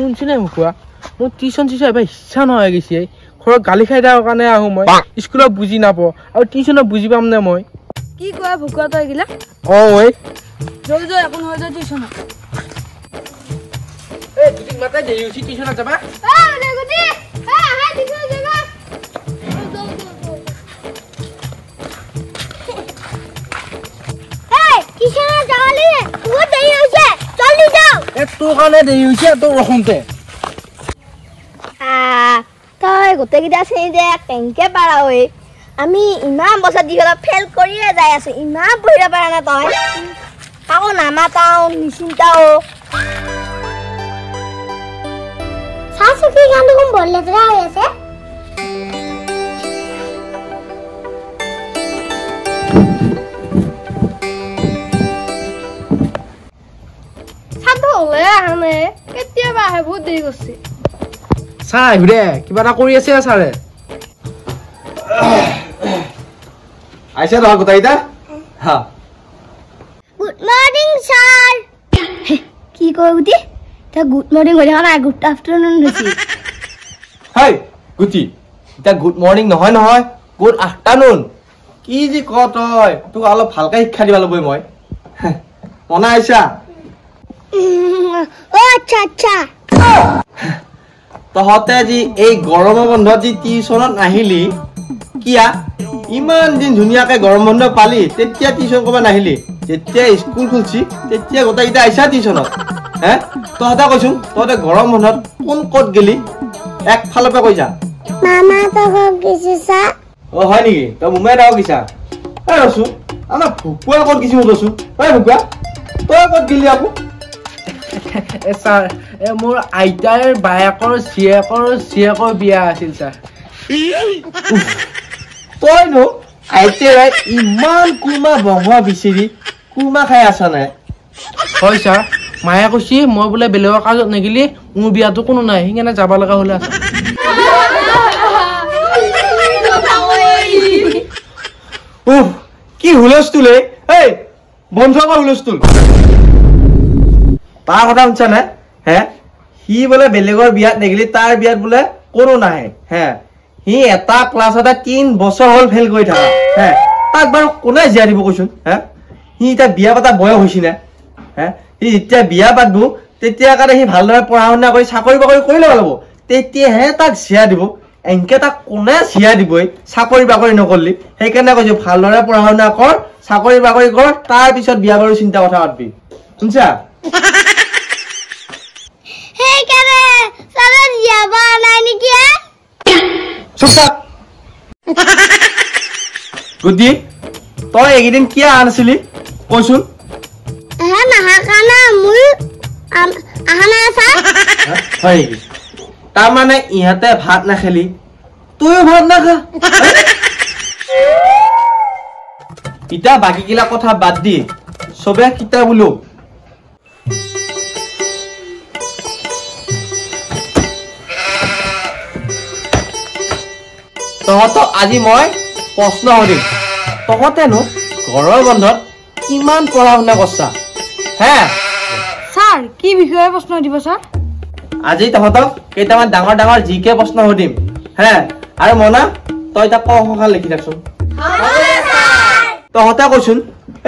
শুনছি নাই মোক কোৱা মোৰ টিউচন এবাৰ ইচ্ছা নহয় গৈছে ঘৰত গালি খাই দিয়াৰ কাৰণে আহোঁ মই স্কুলত বুজি নাপাওঁ আৰু টিউচনত বুজি পাম নে মই কি কোৱা ভুকুৱা তই গিলা ঐ জয় জয় এখন হৈ যায় টিউচনত এই দুদিন মাত্ৰাই দেৰি হৈছে টিউচনত যাবা তোৰ কাৰণে দেৰি হৈছে তোৰ ৰখোঁতে তই গোটেইকেইটা শ্ৰেণীতে কেনেকে পাৰা ঐ আমি ইমান বছৰ দীঘলত ফেইল কৰিয়ে যাই আছো ইমান পঢ়িব পাৰা নাই তই কাকো নামাতাও নিচিন্তাও চাচো কি গান দেখোন বৰ লেতেৰা হৈ আছে কেতিয়াবা আহে বহুত দেৰি কৰিছে ছাৰ আহিব দে কিবা এটা কৰি আছে ছাৰে আইছে নহয় গোটাইটা হা গুড মৰ্নিং ছাৰ কি কয় গুটি তই গুড মৰ্নিং হৈ থকা নাই গুড আফটাৰনুন হৈছে হাই গুটি এতিয়া গুড মৰ্নিং নহয় নহয় গুড আফটাৰনুন কি যি ক তই তোক অলপ ভালকে শিক্ষা দিবা ল'বই মই মনা আইছা আচ্ছা আচ্ছা তহঁতে যি এই গৰমৰ বন্ধত যি টিউচনত নাহিলি কিয়া ইমান দিন ধুনীয়াকে গৰম বন্ধ পালি তেতিয়া টিউচন কৰিব নাহিলি যেতিয়া স্কুল খুলছি তেতিয়া গোটেইকেইটা আহিছা টিউচনত হে তহঁতে কৈছোন তহঁতে গৰম বন্ধত কোন ক'ত গেলি একফালৰ পৰা কৈ যা মামা তই গেছি ছা অ হয় নেকি তই মুম্বাই দাও গিছা এই ৰচোন আমাৰ ভুকুৱা ক'ত গেছি মোক ৰচোন এই ভুকুৱা তই ক'ত গেলি আকৌ ছাৰ মোৰ আইতাৰ বায়েকৰ জীয়েকৰ বিয়া আছিল ছাৰ তই নো আইতাই ইমান কুমা বংশ বিচাৰি কুমা খাই আছা নাই হয় ছাৰ মায়ে কৈছি মই বোলে বেলেগৰ কাজত নেগিলি মোৰ বিয়াটো কোনো নাই সেইকাৰণে যাব লগা হ'লে আছে কি হুলস্থুল এই বন্ধ কৰ হুলস্থুল তাৰ কথা শুনছা নে হে সি বোলে বেলেগৰ বিয়াত নেগিলি তাৰ বিয়াত বোলে কোনো নাহে হে সি এটা ক্লাছতে 3 বছৰ হ'ল ফেল কৰি থকা হে তাক বাৰু কোনে জীয়াই দিব কৈছোন হে সি এতিয়া বিয়া পাতা বয়স হৈছে নে হে সি যেতিয়া বিয়া পাতব তেতিয়া কাৰণে সি ভালদৰে পঢ়া শুনা কৰি চাকৰি বাকৰি কৰি ল'ব লাগিব তেতিয়াহে তাক জীয়াই দিব এনকে তাক কোনে জীয়াই দিবই চাকৰি বাকৰি নকৰিলি সেইকাৰণে কৈছো ভালদৰে পঢ়া শুনা কৰ চাকৰি বাকৰি কৰ তাৰ পিছত বিয়া বাৰু চিন্তা কথা পাতবি শুনছা গুটি তই এইকেইদিন কিয় অহা নাছিলি কৈছোন হয় নেকি তাৰমানে ইহঁতে ভাত নাখালি তইও ভাত নাখা এতিয়া বাকীগিলা কথা বাদ দি চবে কিতা বোলো তহঁতক আজি মই প্ৰশ্ন সুধিম তহঁতেনো ঘৰৰ বন্ধত কিমান পঢ়া শুনা কৰছা হে ছাৰ কি বিষয়ে প্ৰশ্ন দিব ছাৰ আজি তহঁতক কেইটামান ডাঙৰ ডাঙৰ জিকে প্ৰশ্ন সুধিম হে আৰু মনা তই এটা ক খ লিখি থাকচোন তহঁতে কৈছোন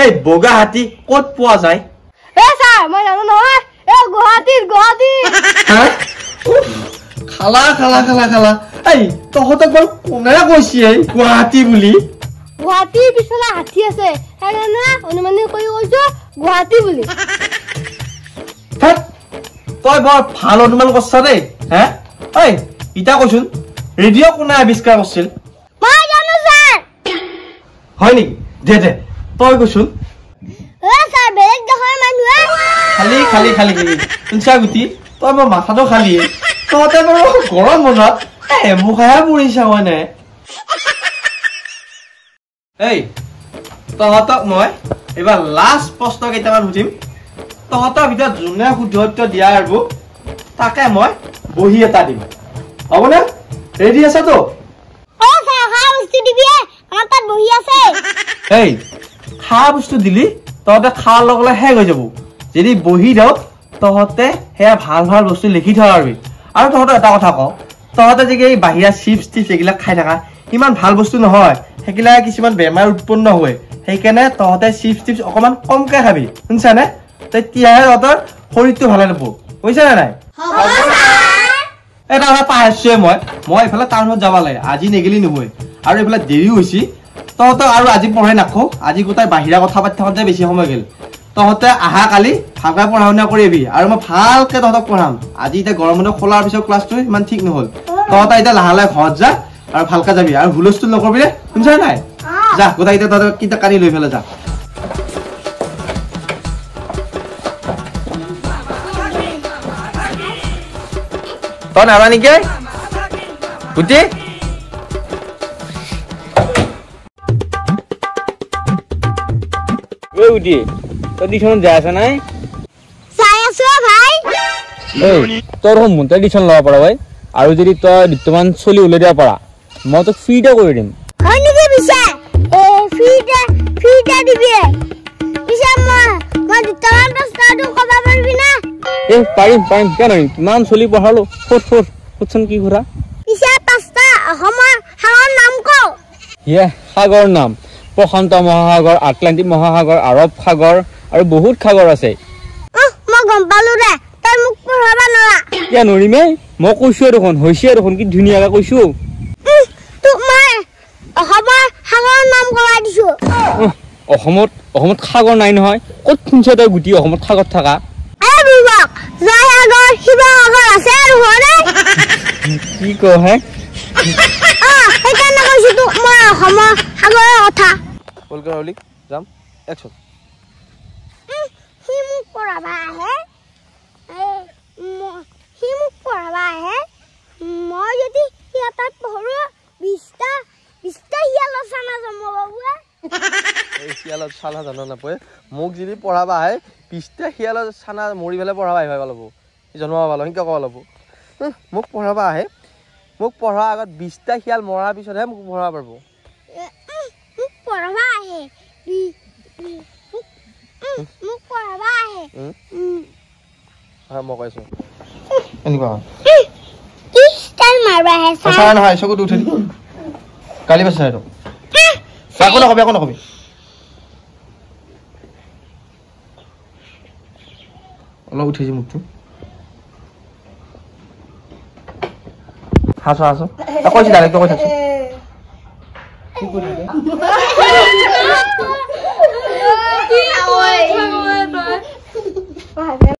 এই বগা হাতী ক'ত পোৱা যায় ছাৰ মই জানো নহয় গুৱাহাটী খালা খালা খালা খালা এই তহঁতক বাৰু কোনে কৈছে গুৱাহাটী বুলি গুৱাহাটীৰ পিছফালে হাতী আছে সেইকাৰণে অনুমানিক কৰি কৈছো গুৱাহাটী বুলি তই বৰ ভাল অনুমান কৰছা দেই হে ঐ ইটা কৈছোন ৰেডিঅ' কোনে আৱিষ্কাৰ কৰিছিল মই জানো ছাৰ হয় নেকি দে দে তই কৈছোন ছাৰ বেলেগ দেশৰ মানুহে খালি খালি খালি শুনছা গুটি তই মোৰ মাথাটো খালি তহঁতে বাৰু গৰম বন্ধত মুখাহে পৰিছা হয়নে এই তহঁতক মই এইবাৰ লাষ্ট প্ৰশ্ন কেইটামান সুধিম তহঁতৰ ভিতৰত যোনে শুদ্ধ দিয়া আৰু তাকে মই বহি এটা দিম হ'বনে ৰেডি আছা তো এই খা বস্তু দিলি তহঁতে খাৱাৰ লগে লগে শেষ হৈ যাব যদি বহি দিওঁ তহঁতে সেয়া ভাল ভাল বস্তু লিখি থ আৰু তহঁতৰ এটা কথা কওঁ তহঁতে যে এই বাহিৰা চিপছ টিপছ এইবিলাক খাই থাকা ইমান ভাল বস্তু নহয় সেইবিলাক কিছুমান বেমাৰ উৎপন্ন হয় সেইকাৰণে তহঁতে চিপছ টিপছ অকণমান কমকৈ খাবি শুনিছানে তেতিয়াহে তহঁতৰ শৰীৰটো ভালে ল'ব বুজিছানে নাই এটা কথা পাইছোৱে মই এইফালে টাউনত যাব লাগে আজি নেগেলি নহয় আৰু এইফালে দেৰিও হৈছে তহঁতক আৰু আজি পঢ়াই নাখো আজি গোটাই বাহিৰা কথা পাতি থাকোঁতে বেছি সময় গ'ল তহঁতে আহা কালি ভালকৈ পঢ়া শুনা কৰিবি আৰু মই ভালকৈ তহঁতক পঢ়াম আজি এতিয়া গৰম বন্ধ খোলাৰ পিছত ক্লাছটো ইমান ঠিক নহ'ল তহঁতে এতিয়া লাহে লাহে ঘৰত যা আৰু ভালকৈ যাবি আৰু হুলস্থুল নকৰিবি দে শুনিছানে নাই যা গোটাই এতিয়া তহঁতৰ কিতাপ কানি লৈ পেলাই যা তই নাবা নেকি গুটি উঠি তই টিউশ্যনত যাই আছা নাই চাই আছো ভাই তোৰ হোম তই টিউশ্যন ল'ব পাৰ ভাই আৰু যদি তই দুটামান চলি উলিয়াই দিব পাৰা মই তোক ফ্ৰীতে কৰি দিম হয় নেকি পিছে ফ্ৰীতে দিবি পিছে মই দুটামান প্ৰশ্নটো ক'ব পাৰিবি না পাৰিম কিয় নোৱাৰিম কিমান চলি পঢ়ালো সোধচোন কি ঘূৰা পিছে 5টা অসমৰ সাগৰৰ নাম কওঁ সাগৰ নাম প্ৰশান্ত মহাসাগৰ আটলান্টিক মহাসাগৰ আৰৱ সাগৰ আৰু বহুত সাগৰ আছে মই গম পালো দে তই মোক পঢ়াব নোৱাৰা কিয় নোৱাৰিমে মই কৈছোৱে দেখোন হৈছে দেখোন কি ধুনীয়াকৈ কৈছো তোক মই অসমৰ সাগৰৰ নাম কৰাই দিছো অসমত সাগৰ নাই নহয় ক'ত শুনছ তই গুটি অসমত সাগৰ থকা জয়সাগৰ শিৱসাগৰ আছে আৰু হয়নে কি কয় হে সেইকাৰণে কৈছো তোক মই অসমৰ সাগৰৰ কথা যাম একচোন সি মোক পঢ়াব আহে মই যদি সিহঁতত পঢ়ো 20টা শিয়ালৰ চানা জন্ম বাবুৱে শিয়ালত চানা জানা নাপায় মোক যদি পঢ়াব আহে 20টা শিয়ালৰ চানা মৰি পেলাই পঢ়াব আহিব ল'ব জন্ম পাব ল'ব কিয় ক'ব ল'ব মোক পঢ়াব আহে মোক পঢ়াৰ আগত 20টা শিয়াল মৰাৰ পিছতহে মোক পঢ়াব পাৰিব মোক পঢ়াব আহে মই কৈছো এনেকুৱা নহয় চকুত উঠে কালি পাইছে এইটো একো নকবি অলপ উঠিছে মুখটো হাঁচো কৈছে ডাইৰেক্ট কৈ থাকছো